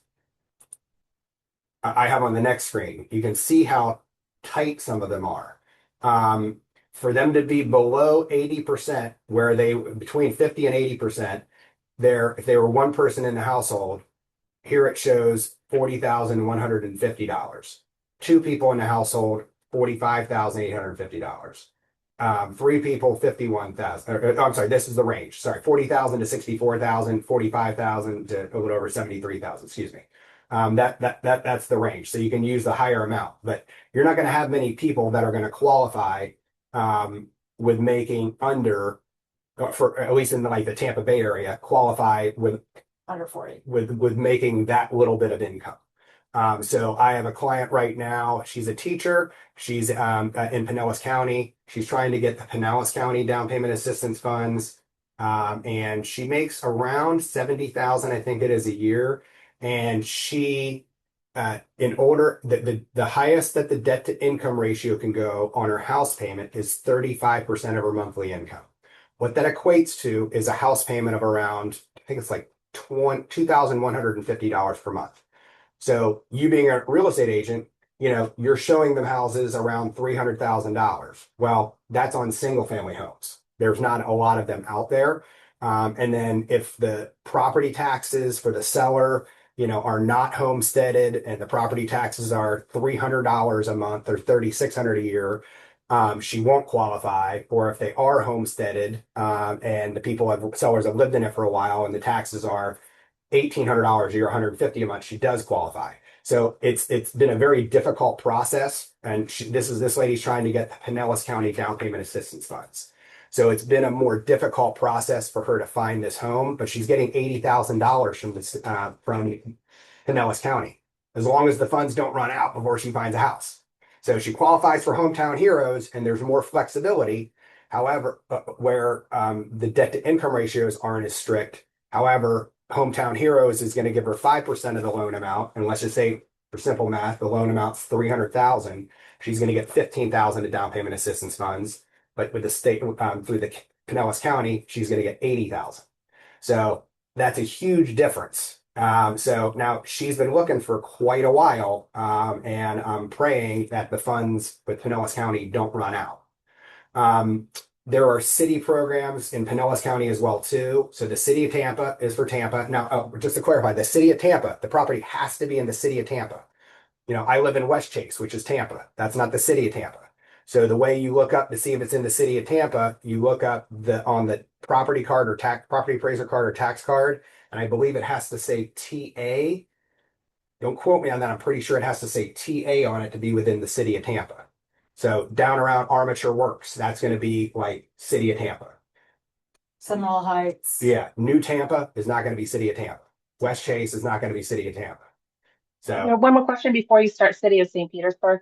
I have on the next screen. You can see how tight some of them are. For them to be below 80%, where they between 50 and 80%, if they were one person in the household, here it shows $40,150. 2 people in the household, $45,850. 3 people, 51,000. I'm sorry, this is the range. Sorry, 40,000 to 64,000, 45,000 to a little over 73,000. Excuse me. That's the range. So you can use the higher amount, but you're not going to have many people that are going to qualify with making under, for at least in like the Tampa Bay area, qualify with Under 40. with making that little bit of income. So I have a client right now. She's a teacher. She's in Pinellas County. She's trying to get the Pinellas County down payment assistance funds. And she makes around 70,000, I think it is, a year. And she, in order, the highest that the debt to income ratio can go on her house payment is 35% of her monthly income. What that equates to is a house payment of around, I think it's like $2,150 per month. So you being a real estate agent, you're showing them houses around $300,000. Well, that's on single family homes. There's not a lot of them out there. And then if the property taxes for the seller, are not homesteaded and the property taxes are $300 a month or $3,600 a year, she won't qualify. Or if they are homesteaded, and sellers have lived in it for a while and the taxes are $1,800 a year, $150 a month, she does qualify. So it's been a very difficult process. And this lady's trying to get the Pinellas County down payment assistance funds. So it's been a more difficult process for her to find this home, but she's getting $80,000 from Pinellas County, as long as the funds don't run out before she finds a house. So she qualifies for Hometown Heroes, and there's more flexibility. However, where the debt to income ratios aren't as strict. However, Hometown Heroes is going to give her 5% of the loan amount, and let's just say, for simple math, the loan amount's $300,000. She's going to get $15,000 to down payment assistance funds, but with the state through the Pinellas County, she's going to get $80,000. So that's a huge difference. So now she's been looking for quite a while, and I'm praying that the funds with Pinellas County don't run out. There are city programs in Pinellas County as well too. So the city of Tampa is for Tampa. Now, just to clarify, the city of Tampa, the property has to be in the city of Tampa. I live in West Chase, which is Tampa. That's not the city of Tampa. So the way you look up to see if it's in the city of Tampa, you look up on the property card or property appraiser card or tax card, and I believe it has to say TA. Don't quote me on that. I'm pretty sure it has to say TA on it to be within the city of Tampa. So down around Armature Works, that's going to be like city of Tampa. Seminole Heights. Yeah, New Tampa is not going to be city of Tampa. West Chase is not going to be city of Tampa. So One more question before you start City of St. Petersburg.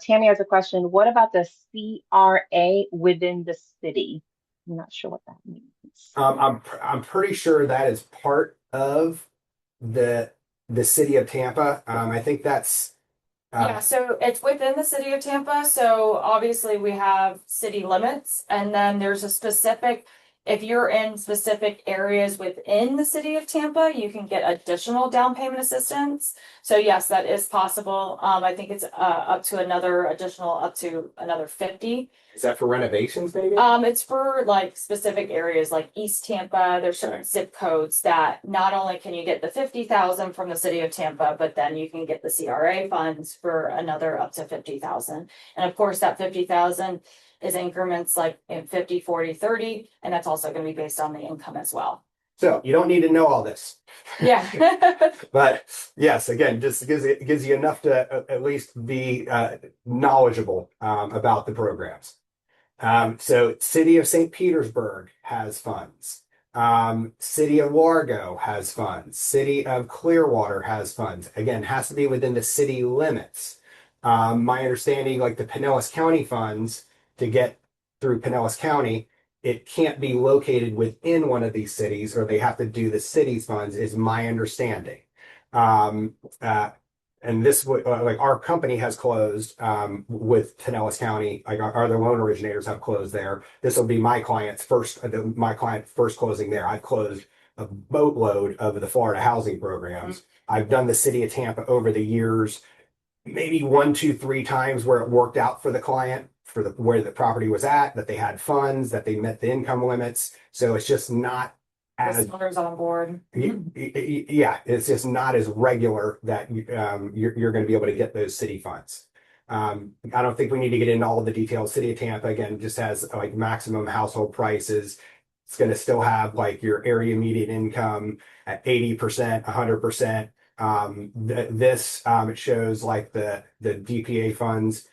Tammy has a question. What about the CRA within the city? I'm not sure what that means. I'm pretty sure that is part of the city of Tampa. I think that's Yeah, so it's within the city of Tampa. So obviously we have city limits, and then there's a specific, if you're in specific areas within the city of Tampa, you can get additional down payment assistance. So yes, that is possible. I think it's up to another 50. Is that for renovations, maybe? It's for like specific areas like East Tampa. There's certain zip codes that not only can you get the 50,000 from the city of Tampa, but then you can get the CRA funds for another up to 50,000. And of course, that 50,000 is increments like in 50, 40, 30, and that's also going to be based on the income as well. So you don't need to know all this. Yeah. But yes, again, just gives you enough to at least be knowledgeable about the programs. So City of St. Petersburg has funds. City of Largo has funds. City of Clearwater has funds. Again, has to be within the city limits. My understanding, like the Pinellas County funds, to get through Pinellas County, it can't be located within one of these cities, or they have to do the city's funds, is my understanding. And this like our company has closed with Pinellas County. Like our other loan originators have closed there. This will be my client first closing there. I've closed a boatload of the Florida housing programs. I've done the city of Tampa over the years, maybe 1, 2, 3 times where it worked out for the client, for where the property was at, that they had funds, that they met the income limits. So it's just not The sellers on board. yeah, it's just not as regular that you're going to be able to get those city funds. I don't think we need to get into all the details. City of Tampa, again, just has like maximum household prices. It's going to still have like your area median income at 80%, 100%. It shows like the DPA funds.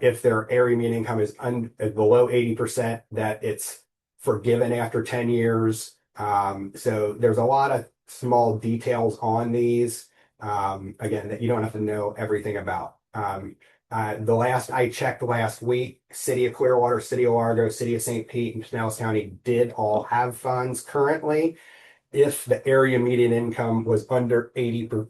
If their area median income is below 80%, that it's forgiven after 10 years. So there's a lot of small details on these, again, that you don't have to know everything about. The last I checked last week, City of Clearwater, City of Largo, City of St. Pete, and Pinellas County did all have funds currently. If the area median income was under 80%.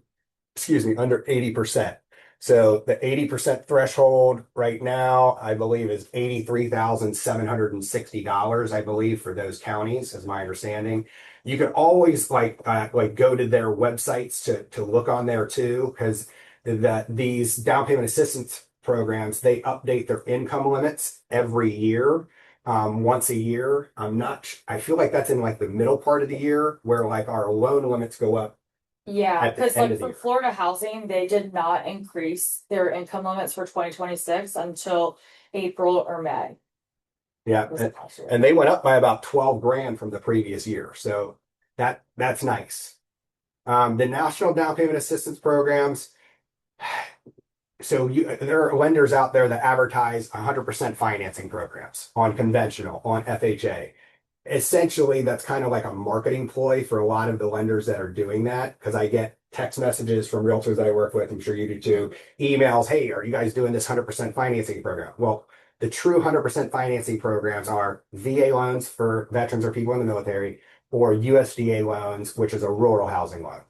So the 80% threshold right now, I believe, is $83,760, I believe, for those counties, is my understanding. You can always like go to their websites to look on there too, because these down payment assistance programs, they update their income limits every year. Once a year. I feel like that's in like the middle part of the year where like our loan limits go up Yeah, at the because end like of the for year. Florida housing, they did not increase their income limits for 2026 until April or May. Yeah, Was it last year? and they went up by about 12 grand from the previous year. So that's nice. The national down payment assistance programs. So there are lenders out there that advertise 100% financing programs on conventional, on FHA. Essentially, that's kind of like a marketing ploy for a lot of the lenders that are doing that, because I get text messages from realtors that I work with, I'm sure you do too, emails, hey, are you guys doing this 100% financing program? Well, the true 100% financing programs are VA loans for veterans or people in the military, or USDA loans, which is a rural housing loan.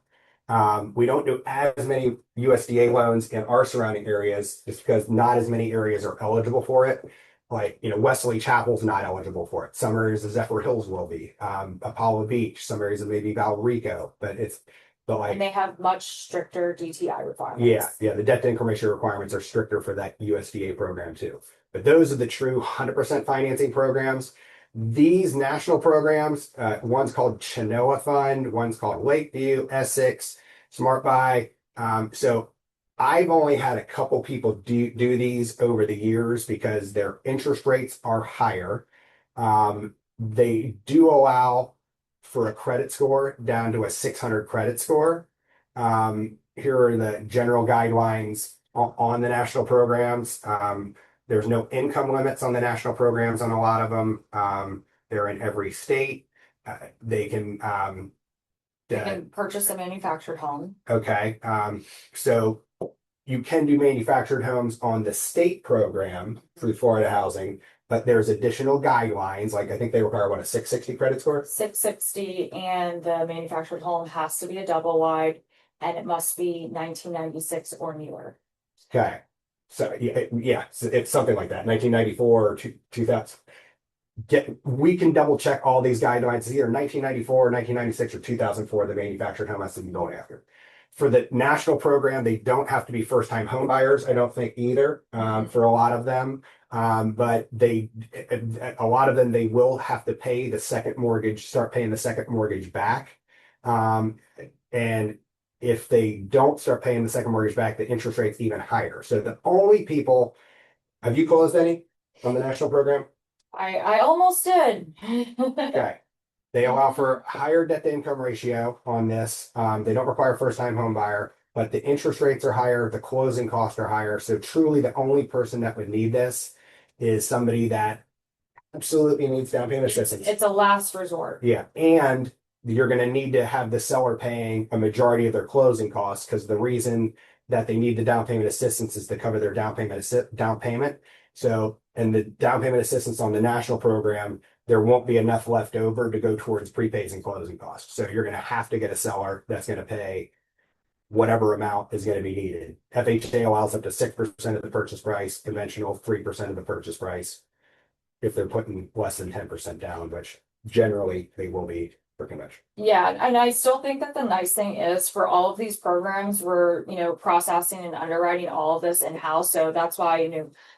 We don't do as many USDA loans in our surrounding areas just because not as many areas are eligible for it. Like, Wesley Chapel's not eligible for it. Some areas of Zephyr Hills will be. Apollo Beach, some areas of maybe Valrico, but And they have much stricter DTI requirements. yeah, the debt to income ratio requirements are stricter for that USDA program too. But those are the true 100% financing programs. These national programs, one's called Chenoa Fund, one's called Lakeview, Essex, Smart Buy. So I've only had a couple people do these over the years because their interest rates are higher. They do allow for a credit score down to a 600 credit score. Here are the general guidelines on the national programs. There's no income limits on the national programs on a lot of them. They're in every state. They can purchase a manufactured home. Okay. So you can do manufactured homes on the state program through Florida Housing, but there's additional guidelines. Like I think they require what, a 660 credit score? 660, and the manufactured home has to be a double wide, and it must be 1996 or newer. Okay. So yeah, it's something like that. 1994 or 2000. We can double check all these guidelines. It's either 1994, 1996, or 2004. The manufactured home has to be going after. For the national program, they don't have to be first-time home buyers, I don't think either, for a lot of them. But a lot of them, they will have to pay the second mortgage, start paying the second mortgage back. And if they don't start paying the second mortgage back, the interest rate's even higher. So the only people, have you closed any on the national program? I almost did. Okay. They allow for higher debt to income ratio on this. They don't require first time home buyer, but the interest rates are higher, the closing costs are higher. So truly the only person that would need this is somebody that absolutely needs down payment assistance. It's a last resort. Yeah. And you're going to need to have the seller paying a majority of their closing costs, because the reason that they need the down payment assistance is to cover their down payment. So, and the down payment assistance on the national program, there won't be enough left over to go towards prepays and closing costs. So you're going to have to get a seller that's going to pay whatever amount is going to be needed. FHA allows up to 6% of the purchase price, conventional 3% of the purchase price if they're putting less than 10% down, which generally they will be for conventional. Yeah, and I still think that the nice thing is for all of these programs, we're, processing and underwriting all of this in-house. So that's why,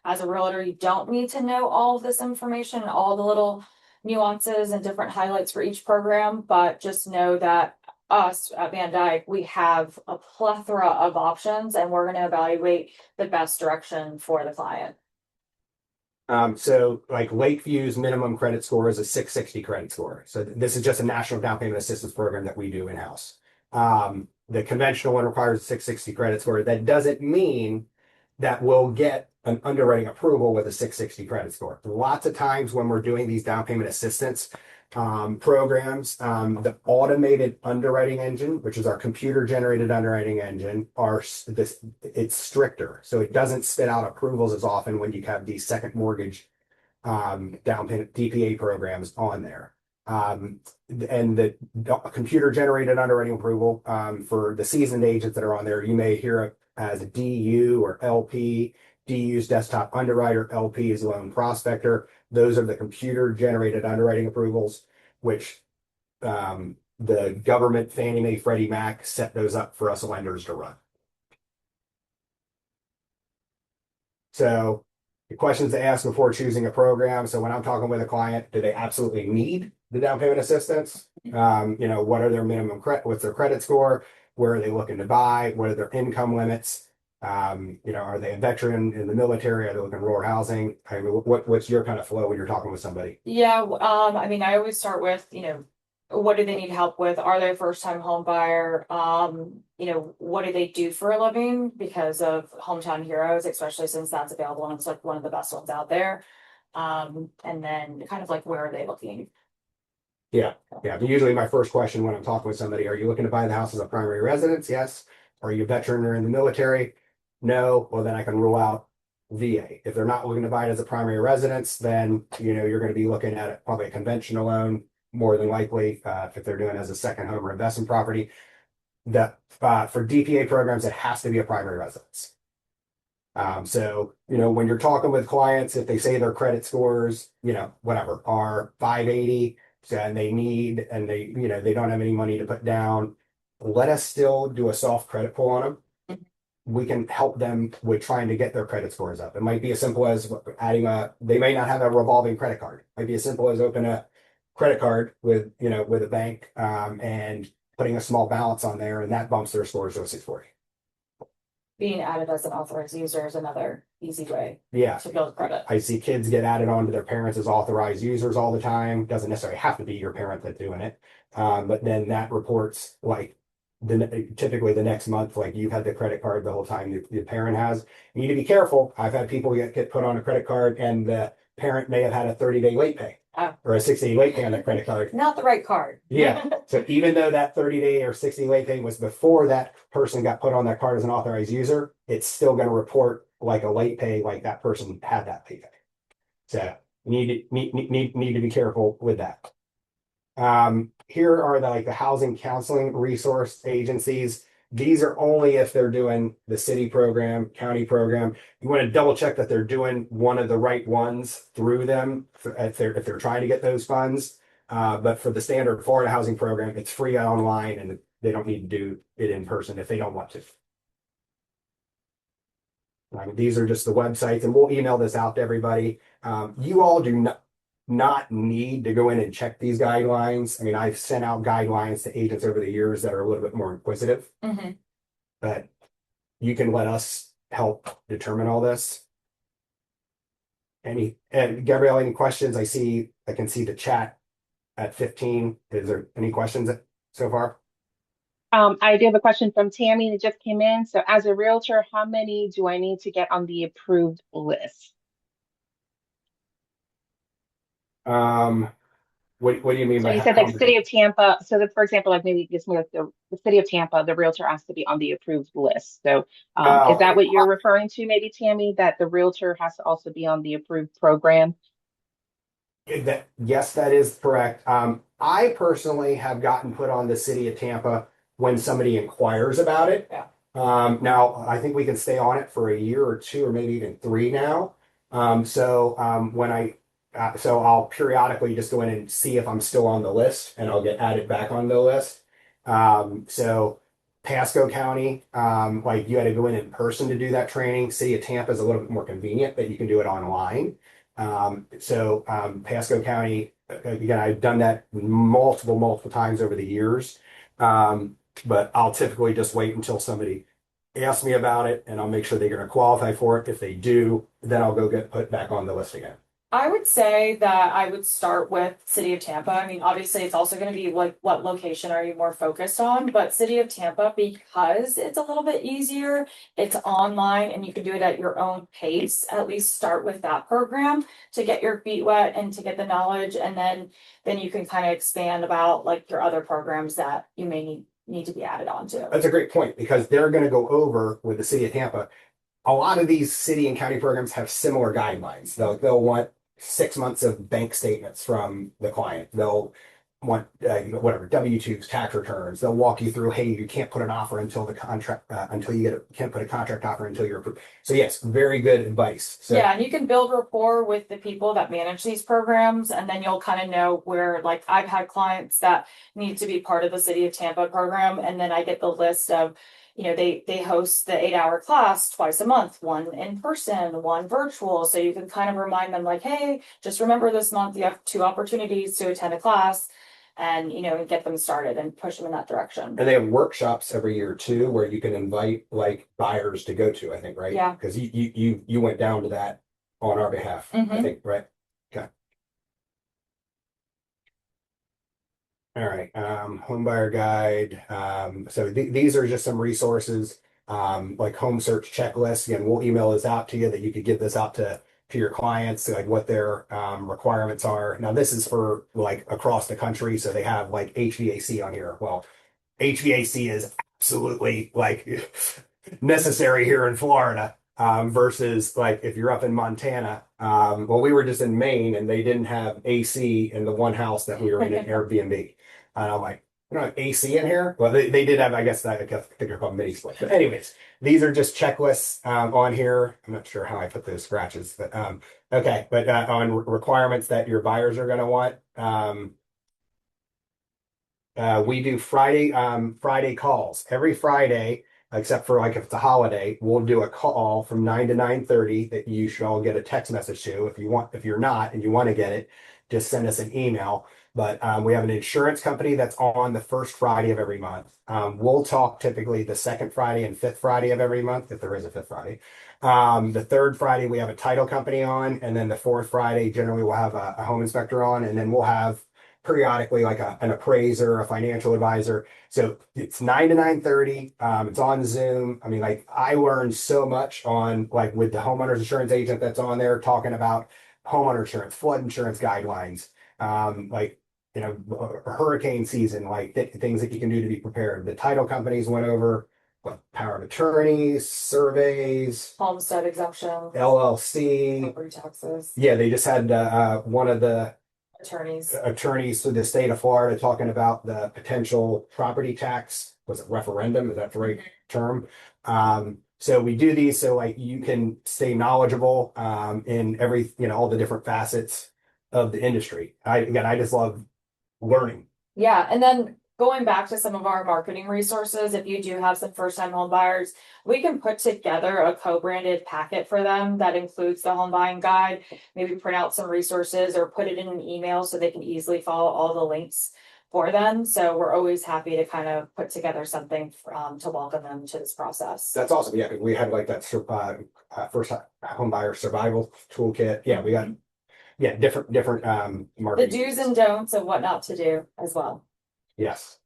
as a realtor, you don't need to know all of this information, all the little nuances and different highlights for each program, but just know that us at VanDyk, we have a plethora of options and we're gonna evaluate the best direction for the client. So like Lakeview's minimum credit score is a 660 credit score. So this is just a national down payment assistance program that we do in-house. The conventional one requires a 660 credit score. That doesn't mean that we'll get an underwriting approval with a 660 credit score. Lots of times when we're doing these down payment assistance programs, the automated underwriting engine, which is our computer generated underwriting engine, it's stricter. So it doesn't spit out approvals as often when you have these second mortgage down payment DPA programs on there. And the computer generated underwriting approval for the seasoned agents that are on there, you may hear it as a DU or LP. DU's desktop underwriter, LP is loan prospector. Those are the computer generated underwriting approvals, which the government, Fannie Mae, Freddie Mac set those up for us lenders to run. So the questions to ask before choosing a program. So when I'm talking with a client, do they absolutely need the down payment assistance? What are their minimum credit? What's their credit score? Where are they looking to buy? What are their income limits? Are they a veteran in the military? Are they looking rural housing? I mean, what's your kind of flow when you're talking with somebody? Yeah, I mean, I always start with, what do they need help with? Are they a first time home buyer? What do they do for a living because of Hometown Heroes, especially since that's available and it's like one of the best ones out there. And then kind of like where are they looking? Yeah. Usually my first question when I'm talking with somebody, are you looking to buy the house as a primary residence? Yes. Are you a veteran or in the military? No. Well, then I can rule out VA. If they're not looking to buy it as a primary residence, then you're going to be looking at probably a conventional loan, more than likely, if they're doing it as a second home or investment property. That for DPA programs, it has to be a primary residence. So when you're talking with clients, if they say their credit scores, whatever, are 580, and they don't have any money to put down, let us still do a soft credit pull on them. We can help them with trying to get their credit scores up. It might be as simple as they may not have a revolving credit card. It might be as simple as open a credit card with a bank, and putting a small balance on there, and that bumps their scores to a 640. Being added as an authorized user is another easy way to build credit. I see kids get added on to their parents as authorized users all the time. Doesn't necessarily have to be your parent that's doing it. But then that reports like typically the next month, like you've had the credit card the whole time the parent has. You need to be careful. I've had people get put on a credit card and the parent may have had a 30-day late pay. Or a 60-day late pay on that credit card. Not the right card. Yeah. So even though that 30-day or 60 late pay was before that person got put on that card as an authorized user, it's still going to report like a late pay, like that person had that pay. So you need to be careful with that. Here are the housing counseling resource agencies. These are only if they're doing the city program, county program. You want to double check that they're doing one of the right ones through them if they're trying to get those funds. But for the standard Florida housing program, it's free online and they don't need to do it in person if they don't want to. These are just the websites, and we'll email this out to everybody. You all do not need to go in and check these guidelines. I mean, I've sent out guidelines to agents over the years that are a little bit more inquisitive, but you can let us help determine all this. And Gabrielle, any questions? I can see the chat at 15. Is there any questions so far? I do have a question from Tammy that just came in. So as a realtor, how many do I need to get on the approved list? What do you mean by you said like city of Tampa. So that, for example, like maybe just like the city of Tampa, the realtor has to be on the approved list. So is that what you're referring to, maybe, Tammy, that the realtor has to also be on the approved program? Yes, that is correct. I personally have gotten put on the city of Tampa when somebody inquires about it. Yeah. Now I think we can stay on it for a year or two, or maybe even 3 now. So I'll periodically just go in and see if I'm still on the list, and I'll get added back on the list. So Pasco County, like you had to go in person to do that training. City of Tampa is a little bit more convenient, but you can do it online. Pasco County, again, I've done that multiple times over the years. But I'll typically just wait until somebody asks me about it and I'll make sure they're going to qualify for it. If they do, then I'll go get put back on the list again. I would say that I would start with City of Tampa. I mean, obviously, it's also going to be like what location are you more focused on, but City of Tampa, because it's a little bit easier, it's online and you can do it at your own pace. At least start with that program to get your feet wet and to get the knowledge, and then you can kind of expand about like your other programs that you may need to be added on to. That's a great point because they're going to go over with the city of Tampa. A lot of these city and county programs have similar guidelines. They'll want 6 months of bank statements from the client. They'll want whatever W-2s, tax returns. They'll walk you through, hey, you can't put an offer until the contract until you get a, can't put a contract offer until you're approved. So yes, very good advice. So yeah, and you can build rapport with the people that manage these programs, and then you'll kind of know where, like, I've had clients that need to be part of the City of Tampa program, and then I get the list of, they host the 8-hour class twice a month, one in person, one virtual. So you can kind of remind them, like, hey, just remember this month you have 2 opportunities to attend a class, and get them started and push them in that direction. and they have workshops every year too, where you can invite like buyers to go to, I think, right? Yeah. Because you went down to that on our behalf, I Mhm. think, right? Okay. All right, Homebuyer guide. So these are just some resources, like home search checklists. Again, we'll email this out to you that you could give this out to your clients, like what their requirements are. Now, this is for like across the country, so they have like HVAC on here. Well, HVAC is absolutely like necessary here in Florida, versus like if you're up in Montana. Well, we were just in Maine and they didn't have AC in the one house that we were in an Airbnb. And I'm like, you don't have AC in here? Well, they did have, I guess, I think they're called mini split. But anyways, these are just checklists on here. I'm not sure how I put those scratches, but okay. But on requirements that your buyers are going to want. We do Friday calls every Friday, except for like if it's a holiday, we'll do a call from 9 to 9:30 that you should all get a text message to. If you're not and you want to get it, just send us an email. But we have an insurance company that's on the first Friday of every month. We'll talk typically the second Friday and fifth Friday of every month, if there is a fifth Friday. The third Friday we have a title company on, and then the fourth Friday generally we'll have a home inspector on, and then we'll have periodically like an appraiser, a financial advisor. So it's 9 to 9:30. It's on Zoom. I mean, like I learned so much on like with the homeowners insurance agent that's on there talking about homeowner insurance, flood insurance guidelines, like hurricane season, like things that you can do to be prepared. The title companies went over what power of attorneys, surveys, Homestead exemption, LLC. property taxes, Yeah, they just had one of the attorneys. through the state of Florida talking about the potential property tax. Was it referendum? Is that the right term? So we do these so like you can stay knowledgeable in every, all the different facets of the industry. I just love learning. Yeah, and then going back to some of our marketing resources, if you do have some first-time home buyers, we can put together a co-branded packet for them that includes the home buying guide. Maybe print out some resources or put it in an email so they can easily follow all the links for them. So we're always happy to kind of put together something to welcome them to this process. That's awesome. Yeah, we had like that first home buyer survival toolkit. Yeah, we got different The marketing. do's and don'ts of what not to do as well. Yes.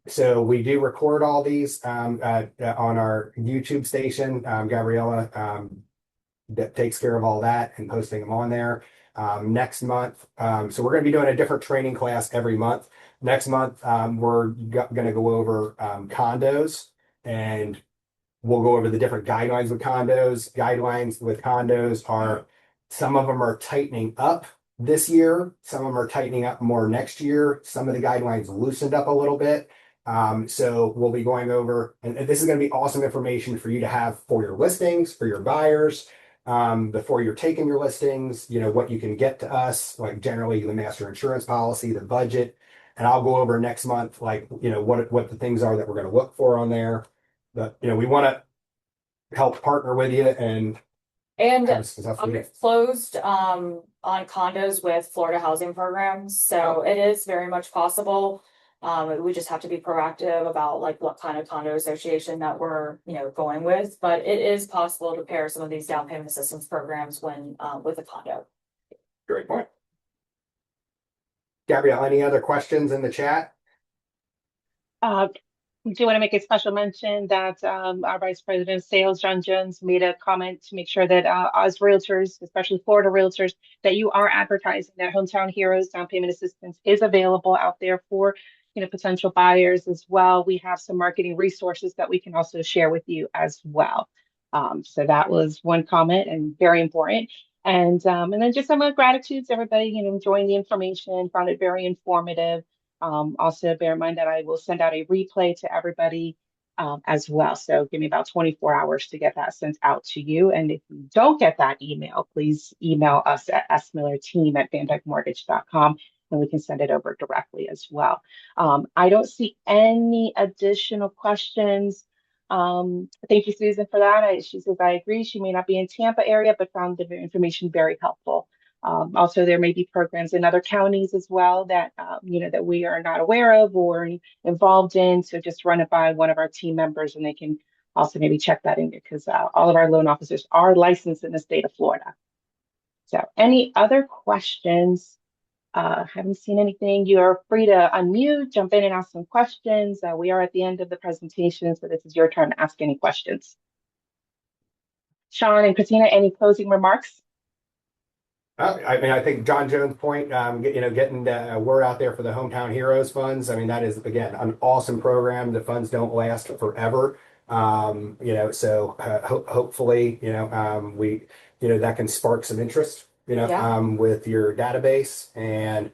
So we do record all these on our YouTube station. Gabriella that takes care of all that and posting them on there. Next month, so we're going to be doing a different training class every month. Next month, we're going to go over condos, and we'll go over the different guidelines with condos. Guidelines with condos are, some of them are tightening up this year. Some of them are tightening up more next year. Some of the guidelines loosened up a little bit. So we'll be going over, and this is going to be awesome information for you to have for your listings, for your buyers, before you're taking your listings, what you can get to us, like generally the master insurance policy, the budget. And I'll go over next month, like, what the things are that we're going to look for on there. But, we want to help partner with you and And have stuff for you. we've closed on condos with Florida housing programs, so it is very much possible. We just have to be proactive about like what kind of condo association that we're, going with. But it is possible to pair some of these down payment assistance programs when, with a condo. Great point. Gabrielle, any other questions in the chat? Uh, I do want to make a special mention that our Vice President of Sales, John Jones, made a comment to make sure that as realtors, especially Florida realtors, that you are advertising that Hometown Heroes down payment assistance is available out there for potential buyers as well. We have some marketing resources that we can also share with you as well. So that was one comment and very important. And then just some gratitude to everybody, enjoying the information, found it very informative. Also, bear in mind that I will send out a replay to everybody as well. So give me about 24 hours to get that sent out to you. And if you don't get that email, please email us at smillerteam@vandykmortgage.com and we can send it over directly as well. I don't see any additional questions. Thank you, Susan, for that. She says, I agree. She may not be in Tampa area, but found the information very helpful. Also, there may be programs in other counties as well that that we are not aware of or involved in. So just run it by one of our team members, and they can also maybe check that in because all of our loan officers are licensed in the state of Florida. So, any other questions? Haven't seen anything. You are free to unmute, jump in, and ask some questions. We are at the end of the presentation, so this is your turn to ask any questions. Shawn and Cristina, any closing remarks? I mean, I think John Jones' point, getting the word out there for the Hometown Heroes funds. I mean, that is, again, an awesome program. The funds don't last forever. So hopefully, we, that can spark some interest, Yeah. with your database, and,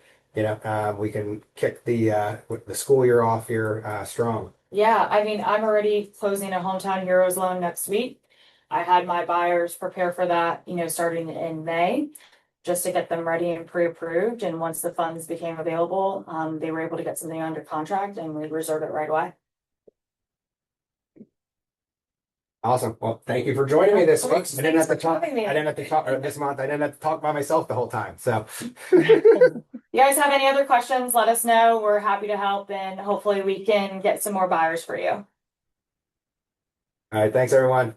we can kick the school year off here strong. Yeah, I mean, I'm already closing a Hometown Heroes loan next week. I had my buyers prepare for that, starting in May, just to get them ready and pre-approved. And once the funds became available, they were able to get something under contract and we reserve it right away. Awesome. Well, thank you for joining me this week. Thanks for having me. I didn't have to talk, or this month. I didn't have to talk by myself the whole time. So, You guys have any other questions? Let us know. We're happy to help, and hopefully we can get some more buyers for you. all right. Thanks, everyone.